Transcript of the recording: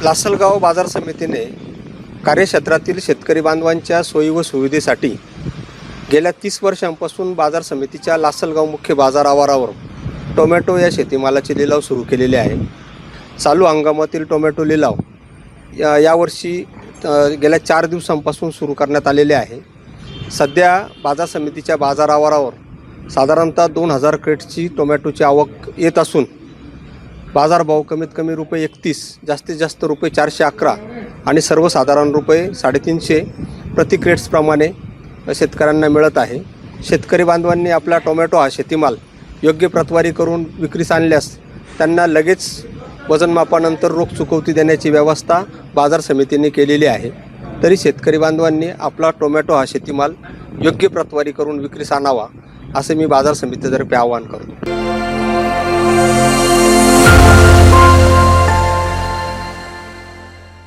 लासलगाव बाजार समितीने कार्यक्षेत्रातील शेतकरी बांधवांच्या सोयी व सुविधेसाठी गेल्या 30 वर्षांपासून बाजार समितीच्या लासलगाव मुख्य बाजार आवारावर टोमॅटो या शेतीमालाचे लिलाव सुरू केलेले आहे। चालू हंगामातील टोमॅटो लिलाव यावर्षी गेल्या 4 दिवसांपासून सुरू करण्यात आलेले आहे। सध्या बाजार समितीच्या बाजार आवारावर साधारणतः 2000 क्रेट्सची टोमॅटोची आवक येत असून बाजारभाव कमीत कमी ₹31, जास्तीत जास्त ₹411 आणि सर्वसाधारण ₹350 प्रति क्रेट्सप्रमाणे शेतकऱ्यांना मिळत आहे। शेतकरी बांधवांनी आपला टोमॅटो हा शेतीमाल योग्य प्रतवारी करून विक्रीस आणल्यास त्यांना लगेच वजनमापानंतर रोख चुकवती देण्याची व्यवस्था बाजार समितीने केलेली आहे। तरी शेतकरी बांधवांनी आपला टोमॅटो हा शेतीमाल योग्य प्रतवारी करून विक्रीस आणावा असे मी बाजार समितीतर्फे आवाहन करतो।